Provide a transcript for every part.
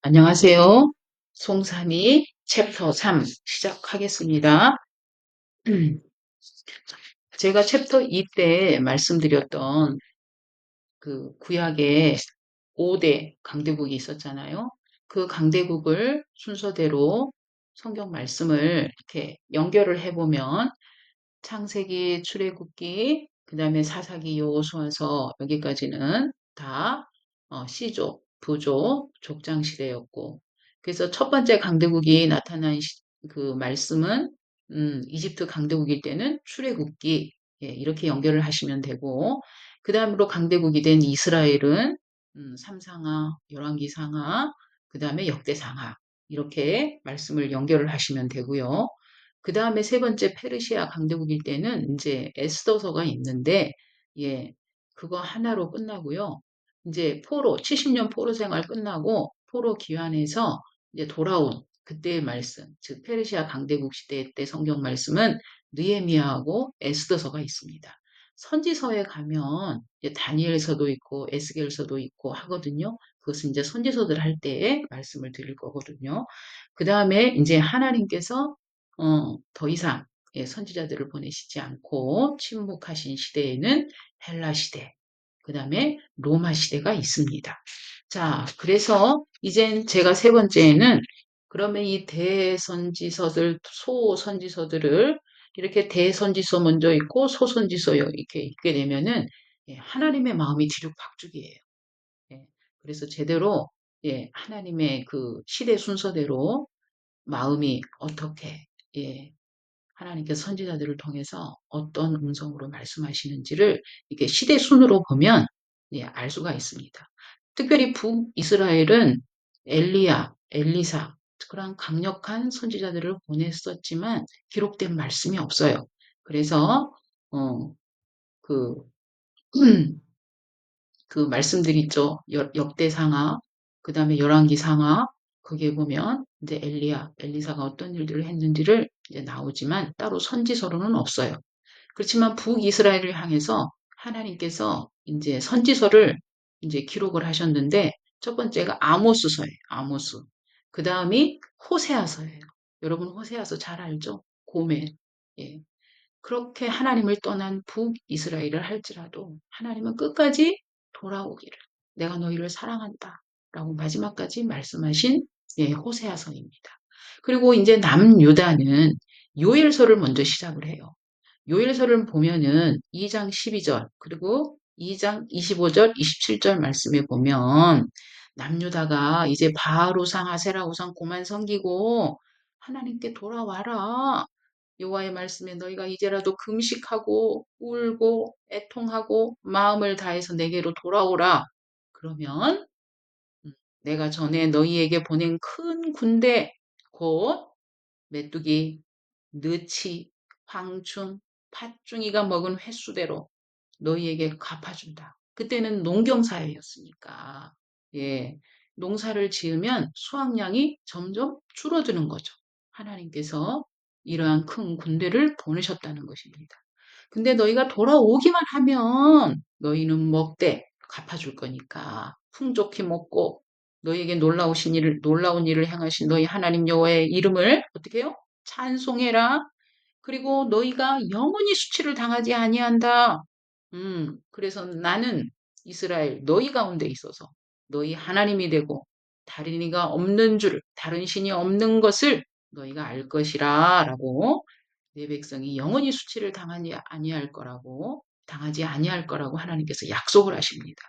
안녕하세요. 송산이 챕터 3 시작하겠습니다. 제가 챕터 2 때 말씀드렸던 그 구약에 5대 강대국이 있었잖아요. 그 강대국을 순서대로 성경 말씀을 이렇게 연결을 해보면 창세기, 출애굽기, 그다음에 사사기, 여호수아서 여기까지는 다 C족, 부족, 족장 시대였고, 그래서 첫 번째 강대국이 나타난 그 말씀은 이집트 강대국일 때는 출애굽기, 예, 이렇게 연결을 하시면 되고, 그 다음으로 강대국이 된 이스라엘은 삼상하, 열왕기상하, 그 다음에 역대상하, 이렇게 말씀을 연결을 하시면 되고요. 그 다음에 세 번째 페르시아 강대국일 때는 이제 에스더서가 있는데, 예, 그거 하나로 끝나고요. 이제 70년 포로 생활 끝나고 포로 귀환해서 이제 돌아온 그때의 말씀, 즉 페르시아 강대국 시대 때 성경 말씀은 느헤미야하고 에스더서가 있습니다. 선지서에 가면 이제 다니엘서도 있고 에스겔서도 있고 하거든요. 그것은 이제 선지서들 할 때에 말씀을 드릴 거거든요. 그 다음에 이제 하나님께서 더 이상 예, 선지자들을 보내시지 않고 침묵하신 시대에는 헬라 시대, 그 다음에 로마 시대가 있습니다. 자, 그래서 이젠 제가 세 번째에는 그러면 이 대선지서들, 소선지서들을 이렇게 대선지서 먼저 있고 소선지서 이렇게 있게 되면은 예, 하나님의 마음이 뒤죽박죽이에요. 예, 그래서 제대로 예, 하나님의 그 시대 순서대로 마음이 어떻게 예, 하나님께서 선지자들을 통해서 어떤 음성으로 말씀하시는지를 이렇게 시대 순으로 보면 예, 알 수가 있습니다. 특별히 북이스라엘은 엘리야, 엘리사 그런 강력한 선지자들을 보냈었지만 기록된 말씀이 없어요. 그래서 그, 그 말씀들이 있죠. 역대상하, 그 다음에 열왕기상하, 거기에 보면 이제 엘리야, 엘리사가 어떤 일들을 했는지를 이제 나오지만 따로 선지서로는 없어요. 그렇지만 북이스라엘을 향해서 하나님께서 이제 선지서를 이제 기록을 하셨는데 첫 번째가 아모스서예요. 아모스. 그 다음이 호세아서예요. 여러분 호세아서 잘 알죠? 고멜. 예. 그렇게 하나님을 떠난 북이스라엘을 할지라도 하나님은 끝까지 돌아오기를 내가 너희를 사랑한다 라고 마지막까지 말씀하신 예, 호세아서입니다. 그리고 이제 남유다는 요엘서를 먼저 시작을 해요. 요엘서를 보면은 2장 12절 그리고 2장 25절 27절 말씀에 보면 남유다가 이제 바알 우상 아세라 우상 고만 섬기고 하나님께 돌아와라. 여호와의 말씀에 너희가 이제라도 금식하고 울고 애통하고 마음을 다해서 내게로 돌아오라. 그러면 음, 내가 전에 너희에게 보낸 큰 군대 곧 메뚜기, 느치, 황충, 팥중이가 먹은 횟수대로 너희에게 갚아준다. 그때는 농경사회였으니까. 예. 농사를 지으면 수확량이 점점 줄어드는 거죠. 하나님께서 이러한 큰 군대를 보내셨다는 것입니다. 근데 너희가 돌아오기만 하면 너희는 먹되 갚아줄 거니까 풍족히 먹고 너희에게 놀라운 일을 행하신 너희 하나님 여호와의 이름을 어떻게 해요? 찬송해라. 그리고 너희가 영원히 수치를 당하지 아니한다. 그래서 나는 이스라엘 너희 가운데 있어서 너희 하나님이 되고 다른 이가 없는 줄, 다른 신이 없는 것을 너희가 알 것이라 라고 내 백성이 영원히 수치를 당하지 아니할 거라고 당하지 아니할 거라고 하나님께서 약속을 하십니다.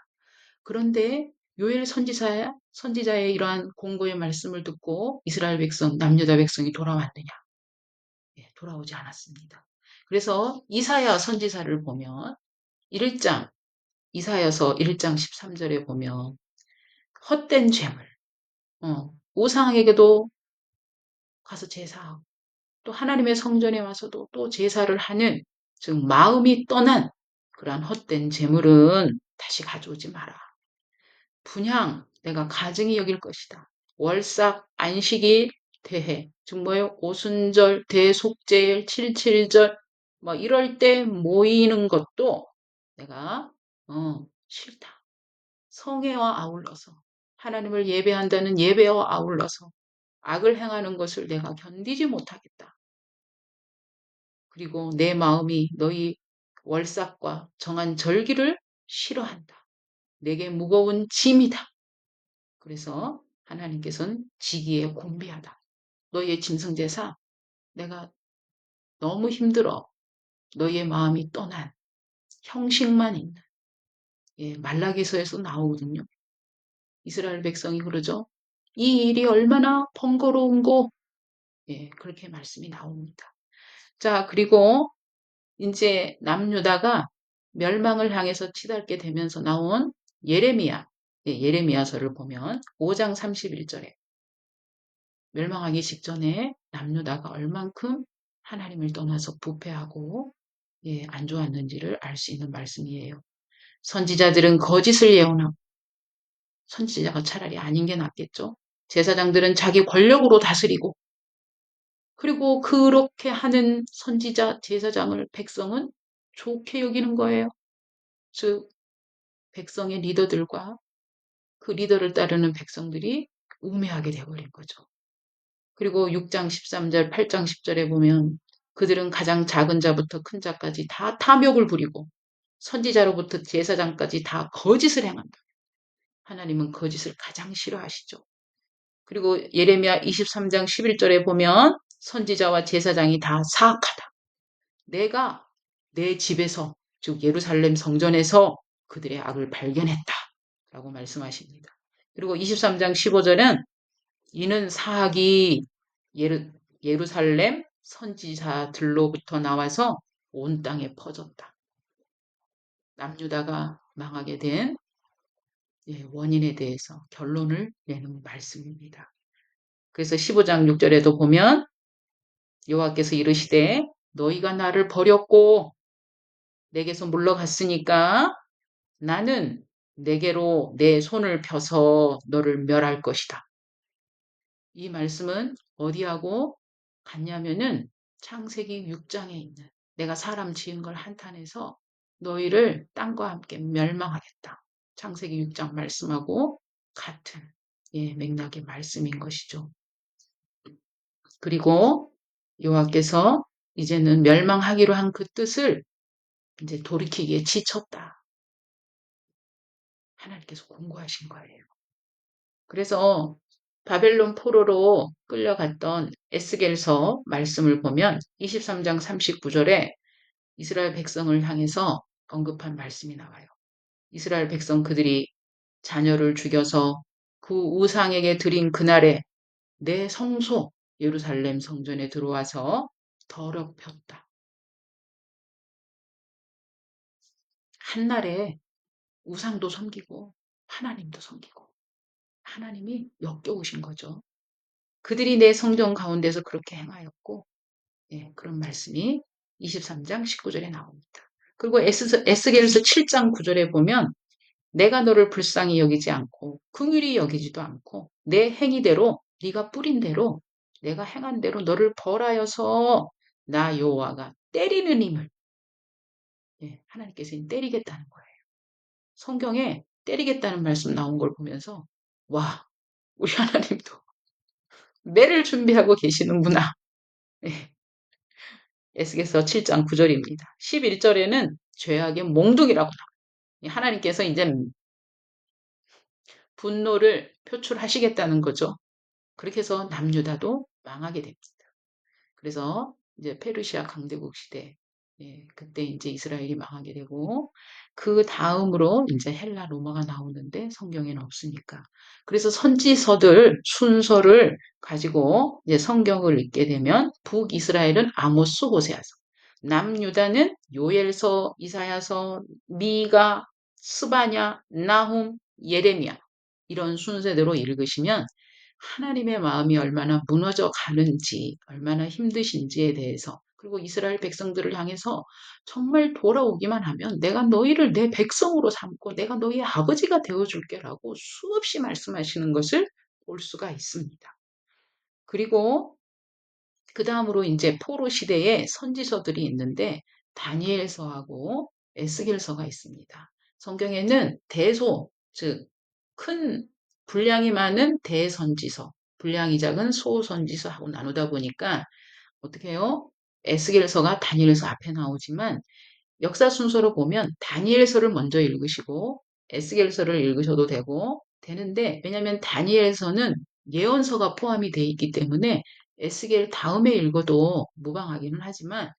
그런데 요엘 선지자의 이러한 공고의 말씀을 듣고 이스라엘 백성, 남유다 백성이 돌아왔느냐? 예, 돌아오지 않았습니다. 그래서 이사야 선지자를 보면 1장 이사야서 1장 13절에 보면 헛된 죄물, 우상에게도 가서 제사하고 또 하나님의 성전에 와서도 또 제사를 하는 즉 마음이 떠난 그러한 헛된 제물은 다시 가져오지 마라. 분향 내가 가증히 여길 것이다. 월삭 안식일 대회 즉 뭐예요? 오순절 대속제일 77절 뭐 이럴 때 모이는 것도 내가 싫다. 성회와 아울러서 하나님을 예배한다는 예배와 아울러서 악을 행하는 것을 내가 견디지 못하겠다. 그리고 내 마음이 너희 월삭과 정한 절기를 싫어한다. 내게 무거운 짐이다. 그래서 하나님께서는 지기에 곤비하다. 너희의 짐승제사 내가 너무 힘들어. 너희의 마음이 떠난 형식만 있는 말라기서에서 나오거든요. 이스라엘 백성이 그러죠. 이 일이 얼마나 번거로운고 그렇게 말씀이 나옵니다. 자, 그리고 이제 남유다가 멸망을 향해서 치닫게 되면서 나온 예레미야, 예레미야서를 보면 5장 31절에 멸망하기 직전에 남유다가 얼만큼 하나님을 떠나서 부패하고 안 좋았는지를 알 수 있는 말씀이에요. 선지자들은 거짓을 예언하고 선지자가 차라리 아닌 게 낫겠죠. 제사장들은 자기 권력으로 다스리고 그리고 그렇게 하는 선지자 제사장을 백성은 좋게 여기는 거예요. 즉 백성의 리더들과 그 리더를 따르는 백성들이 우매하게 되어버린 거죠. 그리고 6장 13절, 8장 10절에 보면 그들은 가장 작은 자부터 큰 자까지 다 탐욕을 부리고 선지자로부터 제사장까지 다 거짓을 행한다. 하나님은 거짓을 가장 싫어하시죠. 그리고 예레미야 23장 11절에 보면 선지자와 제사장이 다 사악하다. 내가 내 집에서 즉 예루살렘 성전에서 그들의 악을 발견했다. 라고 말씀하십니다. 그리고 23장 15절은 이는 사악이 예루살렘 선지자들로부터 나와서 온 땅에 퍼졌다. 남유다가 망하게 된 원인에 대해서 결론을 내는 말씀입니다. 그래서 15장 6절에도 보면 여호와께서 이르시되 너희가 나를 버렸고 내게서 물러갔으니까 나는 내게로 내 손을 펴서 너를 멸할 것이다. 이 말씀은 어디하고 같냐면은 창세기 6장에 있는 내가 사람 지은 걸 한탄해서 너희를 땅과 함께 멸망하겠다. 창세기 6장 말씀하고 같은 맥락의 말씀인 것이죠. 그리고 여호와께서 이제는 멸망하기로 한 그 뜻을 이제 돌이키기에 지쳤다. 하나님께서 공고하신 거예요. 그래서 바벨론 포로로 끌려갔던 에스겔서 말씀을 보면 23장 39절에 이스라엘 백성을 향해서 언급한 말씀이 나와요. 이스라엘 백성 그들이 자녀를 죽여서 그 우상에게 드린 그날에 내 성소 예루살렘 성전에 들어와서 더럽혔다. 한날에 우상도 섬기고 하나님도 섬기고 하나님이 역겨우신 거죠. 그들이 내 성전 가운데서 그렇게 행하였고 그런 말씀이 23장 19절에 나옵니다. 그리고 에스겔서 7장 9절에 보면 내가 너를 불쌍히 여기지 않고 긍휼히 여기지도 않고 내 행위대로 네가 뿌린 대로 내가 행한 대로 너를 벌하여서 나 여호와가 때리는 힘을 하나님께서 때리겠다는 거예요. 성경에 때리겠다는 말씀 나온 걸 보면서 와 우리 하나님도 매를 준비하고 계시는구나. 에스겔서 7장 9절입니다. 11절에는 죄악의 몽둥이라고 나와요. 하나님께서 이제 분노를 표출하시겠다는 거죠. 그렇게 해서 남유다도 망하게 됩니다. 그래서 이제 페르시아 강대국 시대, 그때 이제 이스라엘이 망하게 되고, 그 다음으로 이제 헬라 로마가 나오는데 성경에는 없으니까. 그래서 선지서들 순서를 가지고 이제 성경을 읽게 되면 북이스라엘은 아모스 호세아서, 남유다는 요엘서, 이사야서, 미가, 스바냐, 나훔, 예레미야 이런 순서대로 읽으시면 하나님의 마음이 얼마나 무너져 가는지, 얼마나 힘드신지에 대해서, 그리고 이스라엘 백성들을 향해서 정말 돌아오기만 하면 내가 너희를 내 백성으로 삼고 내가 너희의 아버지가 되어줄게라고 수없이 말씀하시는 것을 볼 수가 있습니다. 그리고 그 다음으로 이제 포로 시대에 선지서들이 있는데 다니엘서하고 에스겔서가 있습니다. 성경에는 대소, 즉 큰 분량이 많은 대선지서, 분량이 작은 소선지서하고 나누다 보니까 어떻게 해요? 에스겔서가 다니엘서 앞에 나오지만 역사 순서로 보면 다니엘서를 먼저 읽으시고 에스겔서를 읽으셔도 되는데 왜냐하면 다니엘서는 예언서가 포함이 되어 있기 때문에 에스겔 다음에 읽어도 무방하기는 하지만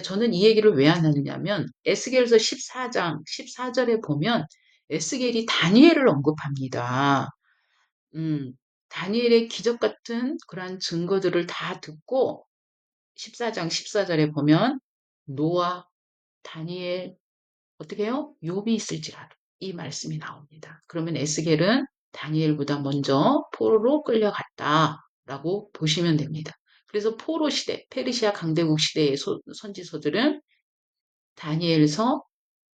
저는 이 얘기를 왜 안 하느냐면 에스겔서 14장 14절에 보면 에스겔이 다니엘을 언급합니다. 다니엘의 기적 같은 그러한 증거들을 다 듣고 14장 14절에 보면 노아, 다니엘, 어떻게 해요? 욥이 있을지라도 이 말씀이 나옵니다. 그러면 에스겔은 다니엘보다 먼저 포로로 끌려갔다라고 보시면 됩니다. 그래서 포로 시대, 페르시아 강대국 시대의 선지서들은 다니엘서,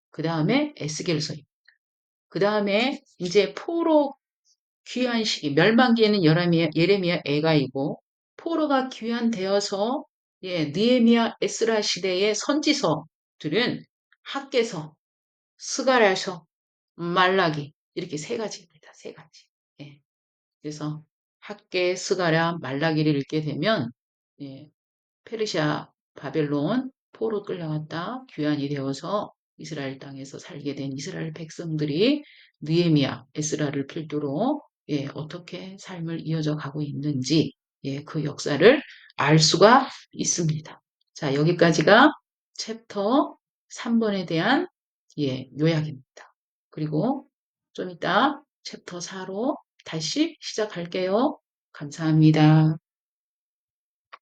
그 다음에 에스겔서입니다. 그 다음에 이제 포로 귀환 시기, 멸망기에는 예레미야, 에가이고 포로가 귀환되어서 느헤미야, 에스라 시대의 선지서들은 학개서, 스가랴서, 말라기 이렇게 세 가지입니다. 세 가지. 예. 그래서 학개, 스가랴, 말라기를 읽게 되면 예, 페르시아, 바벨론 포로 끌려갔다 귀환이 되어서 이스라엘 땅에서 살게 된 이스라엘 백성들이 느헤미야, 에스라를 필두로 어떻게 삶을 이어져 가고 있는지 그 역사를 알 수가 있습니다. 자, 여기까지가 챕터 3번에 대한 요약입니다. 그리고 좀 이따 챕터 4로 다시 시작할게요. 감사합니다.